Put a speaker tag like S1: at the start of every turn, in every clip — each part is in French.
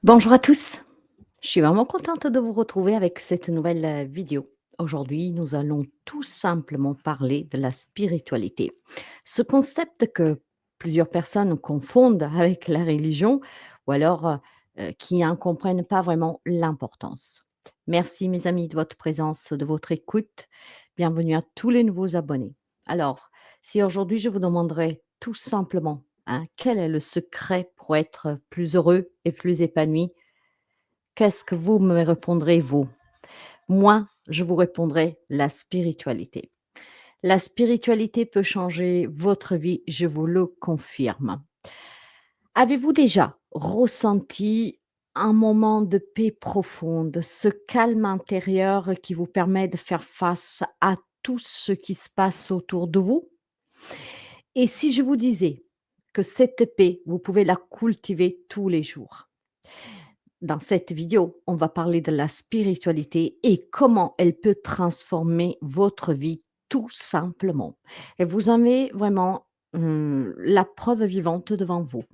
S1: Bonjour à tous, je suis vraiment contente de vous retrouver avec cette nouvelle vidéo. Aujourd'hui, nous allons tout simplement parler de la spiritualité. Ce concept que plusieurs personnes confondent avec la religion ou alors qui n'en comprennent pas vraiment l'importance. Merci mes amis de votre présence, de votre écoute. Bienvenue à tous les nouveaux abonnés. Alors, si aujourd'hui je vous demanderais tout simplement, hein, quel est le secret pour être plus heureux et plus épanoui, qu'est-ce que vous me répondrez, vous? Moi, je vous répondrai la spiritualité. La spiritualité peut changer votre vie, je vous le confirme. Avez-vous déjà ressenti un moment de paix profonde, ce calme intérieur qui vous permet de faire face à tout ce qui se passe autour de vous? Et si je vous disais que cette paix, vous pouvez la cultiver tous les jours? Dans cette vidéo, on va parler de la spiritualité et comment elle peut transformer votre vie tout simplement. Et vous avez vraiment la preuve vivante devant vous.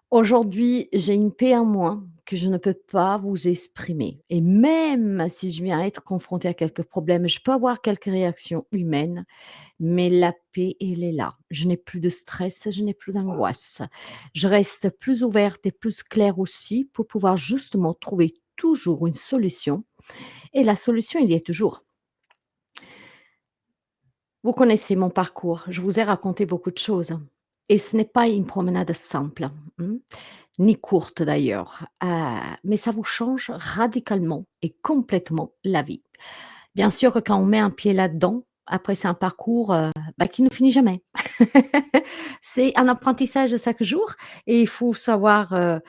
S1: Aujourd'hui, j'ai une paix en moi que je ne peux pas vous exprimer. Et même si je viens être confrontée à quelques problèmes, je peux avoir quelques réactions humaines, mais la paix, elle est là. Je n'ai plus de stress, je n'ai plus d'angoisse. Je reste plus ouverte et plus claire aussi pour pouvoir justement trouver toujours une solution. Et la solution, il y est toujours. Vous connaissez mon parcours, je vous ai raconté beaucoup de choses. Et ce n'est pas une promenade simple, ni courte d'ailleurs, mais ça vous change radicalement et complètement la vie. Bien sûr que quand on met un pied là-dedans, après c'est un parcours, qui ne finit jamais. C'est un apprentissage chaque jour et il faut savoir,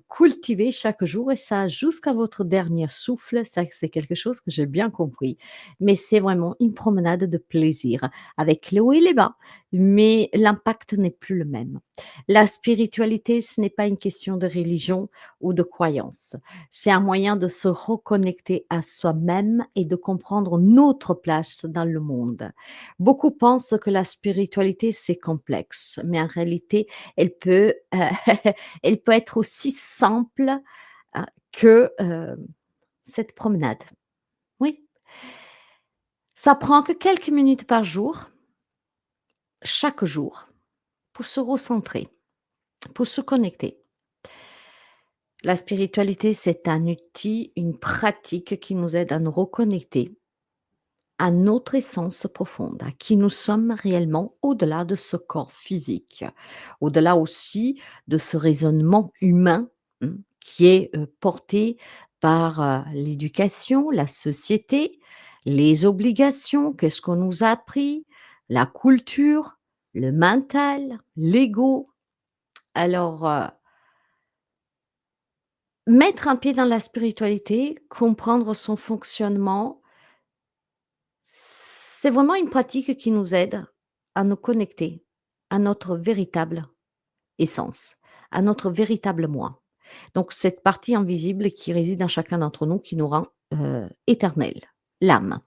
S1: cultiver chaque jour et ça jusqu'à votre dernier souffle, ça c'est quelque chose que j'ai bien compris. Mais c'est vraiment une promenade de plaisir avec les hauts et les bas, mais l'impact n'est plus le même. La spiritualité, ce n'est pas une question de religion ou de croyance. C'est un moyen de se reconnecter à soi-même et de comprendre notre place dans le monde. Beaucoup pensent que la spiritualité, c'est complexe, mais en réalité, elle peut être aussi simple, que, cette promenade. Oui, ça prend que quelques minutes par jour, chaque jour, pour se recentrer, pour se connecter. La spiritualité, c'est un outil, une pratique qui nous aide à nous reconnecter à notre essence profonde, à qui nous sommes réellement au-delà de ce corps physique, au-delà aussi de ce raisonnement humain, qui est porté par l'éducation, la société, les obligations, qu'est-ce qu'on nous a appris, la culture, le mental, l'ego. Alors, mettre un pied dans la spiritualité, comprendre son fonctionnement, c'est vraiment une pratique qui nous aide à nous connecter à notre véritable essence, à notre véritable moi. Donc cette partie invisible qui réside en chacun d'entre nous qui nous rend, éternels, l'âme.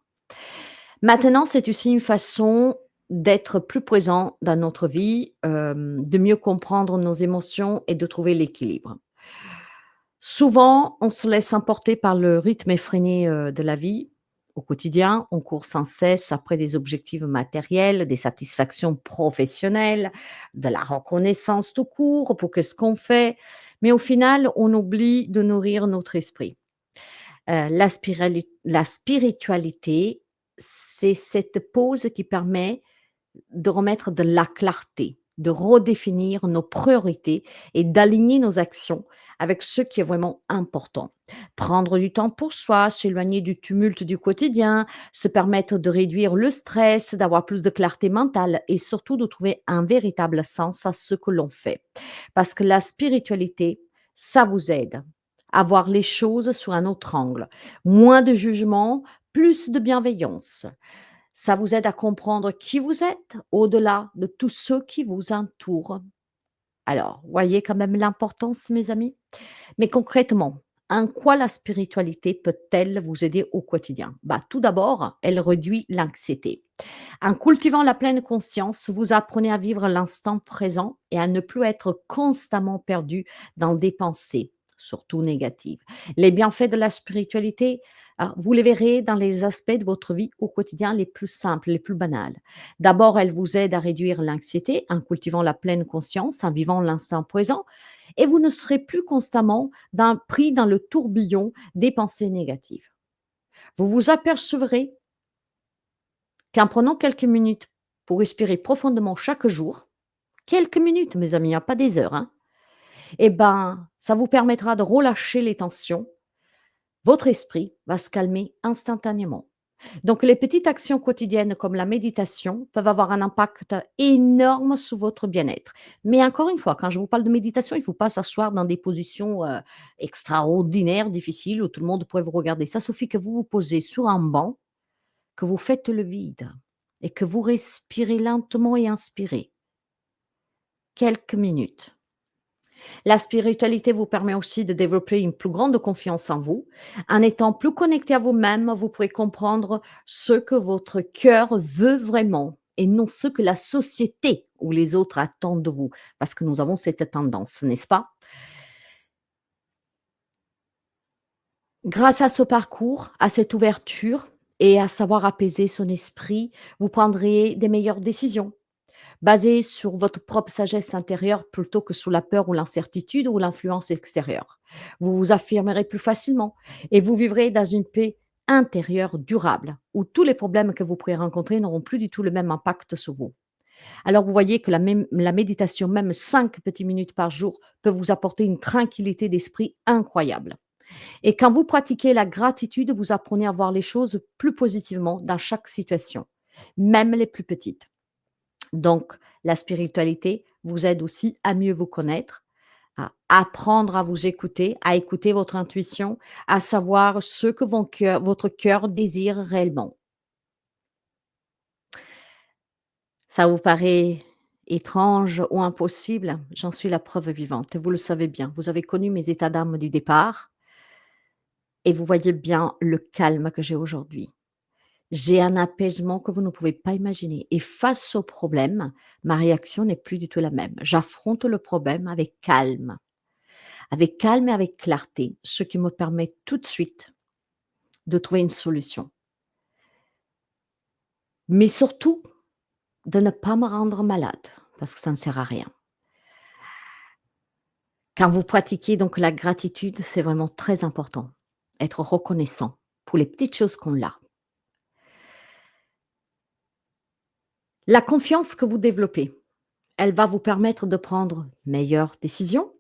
S1: Maintenant, c'est aussi une façon d'être plus présent dans notre vie, de mieux comprendre nos émotions et de trouver l'équilibre. Souvent, on se laisse emporter par le rythme effréné, de la vie. Au quotidien, on court sans cesse après des objectifs matériels, des satisfactions professionnelles, de la reconnaissance tout court pour qu'est-ce qu'on fait. Mais au final, on oublie de nourrir notre esprit. La spiritualité, c'est cette pause qui permet de remettre de la clarté, de redéfinir nos priorités et d'aligner nos actions avec ce qui est vraiment important. Prendre du temps pour soi, s'éloigner du tumulte du quotidien, se permettre de réduire le stress, d'avoir plus de clarté mentale et surtout de trouver un véritable sens à ce que l'on fait. Parce que la spiritualité, ça vous aide à voir les choses sous un autre angle. Moins de jugement, plus de bienveillance. Ça vous aide à comprendre qui vous êtes au-delà de tous ceux qui vous entourent. Alors, voyez quand même l'importance, mes amis? Mais concrètement, en quoi la spiritualité peut-elle vous aider au quotidien? Bah, tout d'abord, elle réduit l'anxiété. En cultivant la pleine conscience, vous apprenez à vivre l'instant présent et à ne plus être constamment perdu dans des pensées, surtout négatives. Les bienfaits de la spiritualité, vous les verrez dans les aspects de votre vie au quotidien les plus simples, les plus banals. D'abord, elle vous aide à réduire l'anxiété en cultivant la pleine conscience, en vivant l'instant présent, et vous ne serez plus constamment pris dans le tourbillon des pensées négatives. Vous vous apercevrez qu'en prenant quelques minutes pour respirer profondément chaque jour, quelques minutes, mes amis, hein, pas des heures, hein, eh ben, ça vous permettra de relâcher les tensions. Votre esprit va se calmer instantanément. Donc, les petites actions quotidiennes comme la méditation peuvent avoir un impact énorme sur votre bien-être. Mais encore une fois, quand je vous parle de méditation, il ne faut pas s'asseoir dans des positions extraordinaires, difficiles, où tout le monde pourrait vous regarder. Ça suffit que vous vous posez sur un banc, que vous faites le vide et que vous respirez lentement et inspirez quelques minutes. La spiritualité vous permet aussi de développer une plus grande confiance en vous. En étant plus connecté à vous-même, vous pourrez comprendre ce que votre cœur veut vraiment et non ce que la société ou les autres attendent de vous. Parce que nous avons cette tendance, n'est-ce pas? Grâce à ce parcours, à cette ouverture et à savoir apaiser son esprit, vous prendrez des meilleures décisions basé sur votre propre sagesse intérieure plutôt que sous la peur ou l'incertitude ou l'influence extérieure. Vous vous affirmerez plus facilement et vous vivrez dans une paix intérieure durable où tous les problèmes que vous pourrez rencontrer n'auront plus du tout le même impact sur vous. Alors vous voyez que la méditation, même 5 petites minutes par jour, peut vous apporter une tranquillité d'esprit incroyable. Et quand vous pratiquez la gratitude, vous apprenez à voir les choses plus positivement dans chaque situation, même les plus petites. Donc, la spiritualité vous aide aussi à mieux vous connaître, à apprendre à vous écouter, à écouter votre intuition, à savoir ce que votre cœur désire réellement. Ça vous paraît étrange ou impossible? J'en suis la preuve vivante. Vous le savez bien. Vous avez connu mes états d'âme du départ et vous voyez bien le calme que j'ai aujourd'hui. J'ai un apaisement que vous ne pouvez pas imaginer et face au problème, ma réaction n'est plus du tout la même. J'affronte le problème avec calme et avec clarté, ce qui me permet tout de suite de trouver une solution. Mais surtout, de ne pas me rendre malade, parce que ça ne sert à rien. Quand vous pratiquez donc la gratitude, c'est vraiment très important. Être reconnaissant pour les petites choses qu'on a. La confiance que vous développez, elle va vous permettre de prendre meilleures décisions,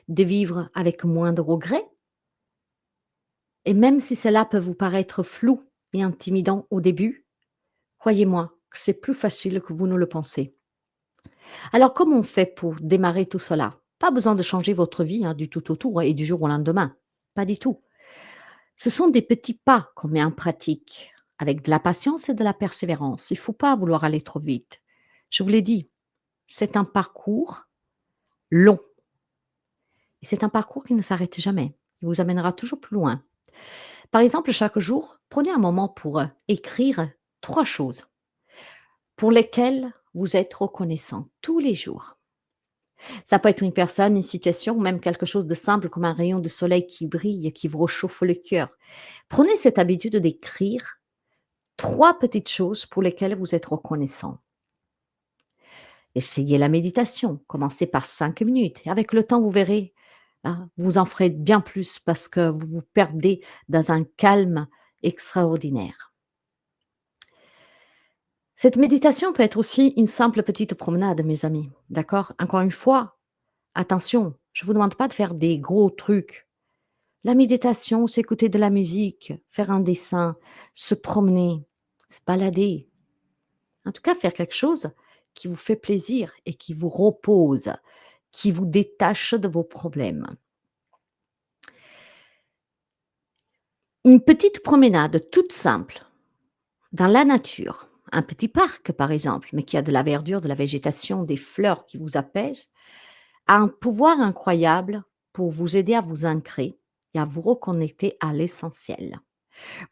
S1: de vivre avec moins de regrets. Et même si cela peut vous paraître flou et intimidant au début, croyez-moi que c'est plus facile que vous ne le pensez. Alors comment on fait pour démarrer tout cela? Pas besoin de changer votre vie hein, du tout autour et du jour au lendemain. Pas du tout. Ce sont des petits pas qu'on met en pratique avec de la patience et de la persévérance. Il ne faut pas vouloir aller trop vite. Je vous l'ai dit, c'est un parcours long. Et c'est un parcours qui ne s'arrête jamais. Il vous amènera toujours plus loin. Par exemple, chaque jour, prenez un moment pour écrire 3 choses pour lesquelles vous êtes reconnaissant tous les jours. Ça peut être une personne, une situation ou même quelque chose de simple comme un rayon de soleil qui brille et qui vous réchauffe le cœur. Prenez cette habitude d'écrire 3 petites choses pour lesquelles vous êtes reconnaissant. Essayez la méditation, commencez par 5 minutes et avec le temps, vous verrez, hein, vous en ferez bien plus parce que vous vous perdez dans un calme extraordinaire. Cette méditation peut être aussi une simple petite promenade, mes amis, d'accord? Encore une fois, attention, je ne vous demande pas de faire des gros trucs. La méditation, c'est écouter de la musique, faire un dessin, se promener, se balader. En tout cas, faire quelque chose qui vous fait plaisir et qui vous repose, qui vous détache de vos problèmes. Une petite promenade toute simple dans la nature, un petit parc par exemple, mais qui a de la verdure, de la végétation, des fleurs qui vous apaisent, a un pouvoir incroyable pour vous aider à vous ancrer et à vous reconnecter à l'essentiel.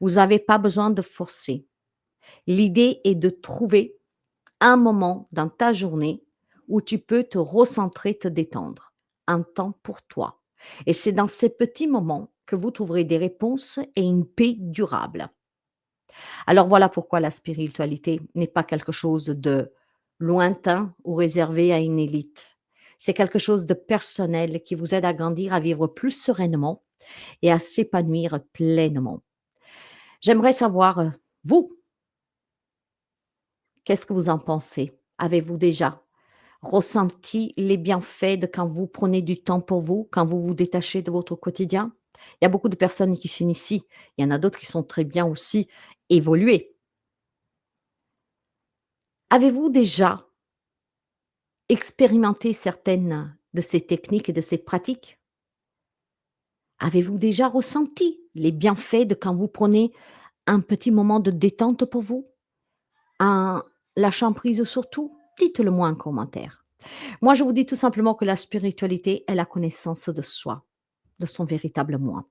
S1: Vous n'avez pas besoin de forcer. L'idée est de trouver un moment dans ta journée où tu peux te recentrer, te détendre, un temps pour toi. Et c'est dans ces petits moments que vous trouverez des réponses et une paix durable. Alors voilà pourquoi la spiritualité n'est pas quelque chose de lointain ou réservé à une élite. C'est quelque chose de personnel qui vous aide à grandir, à vivre plus sereinement et à s'épanouir pleinement. J'aimerais savoir, vous, qu'est-ce que vous en pensez? Avez-vous déjà ressenti les bienfaits de quand vous prenez du temps pour vous, quand vous vous détachez de votre quotidien? Il y a beaucoup de personnes qui s'initient. Il y en a d'autres qui sont très bien aussi évoluées. Avez-vous déjà expérimenté certaines de ces techniques et de ces pratiques? Avez-vous déjà ressenti les bienfaits de quand vous prenez un petit moment de détente pour vous? Un lâchant prise sur tout? Dites-le moi en commentaire. Moi, je vous dis tout simplement que la spiritualité est la connaissance de soi, de son véritable moi.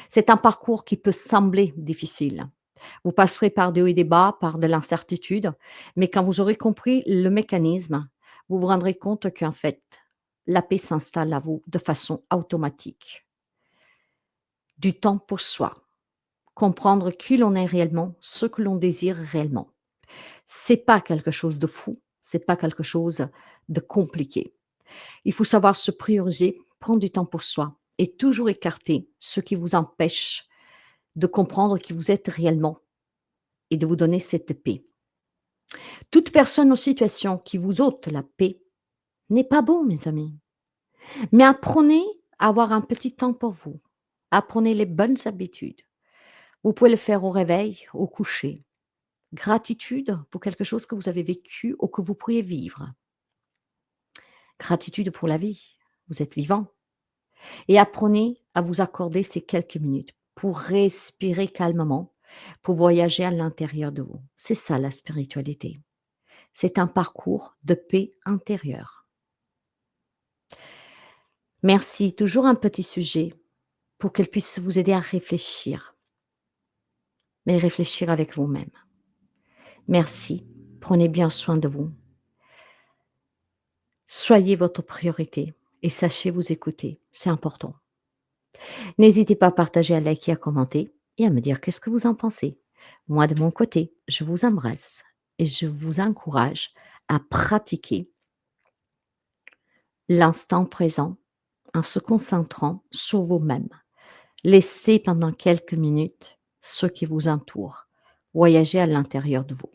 S1: C'est un parcours qui peut sembler difficile. Vous passerez par des hauts et des bas, par de l'incertitude, mais quand vous aurez compris le mécanisme, vous vous rendrez compte qu'en fait, la paix s'installe à vous de façon automatique. Du temps pour soi, comprendre qui l'on est réellement, ce que l'on désire réellement. C'est pas quelque chose de fou, c'est pas quelque chose de compliqué. Il faut savoir se prioriser, prendre du temps pour soi et toujours écarter ce qui vous empêche de comprendre qui vous êtes réellement et de vous donner cette paix. Toute personne ou situation qui vous ôte la paix n'est pas bon, mes amis. Mais apprenez à avoir un petit temps pour vous. Apprenez les bonnes habitudes. Vous pouvez le faire au réveil, au coucher. Gratitude pour quelque chose que vous avez vécu ou que vous pourriez vivre. Gratitude pour la vie. Vous êtes vivant. Et apprenez à vous accorder ces quelques minutes pour respirer calmement, pour voyager à l'intérieur de vous. C'est ça la spiritualité. C'est un parcours de paix intérieure. Merci, toujours un petit sujet pour qu'elle puisse vous aider à réfléchir, mais réfléchir avec vous-même. Merci, prenez bien soin de vous. Soyez votre priorité et sachez vous écouter, c'est important. N'hésitez pas à partager, à liker, à commenter et à me dire qu'est-ce que vous en pensez. Moi, de mon côté, je vous embrasse et je vous encourage à pratiquer l'instant présent en se concentrant sur vous-même. Laissez pendant quelques minutes ce qui vous entoure. Voyagez à l'intérieur de vous.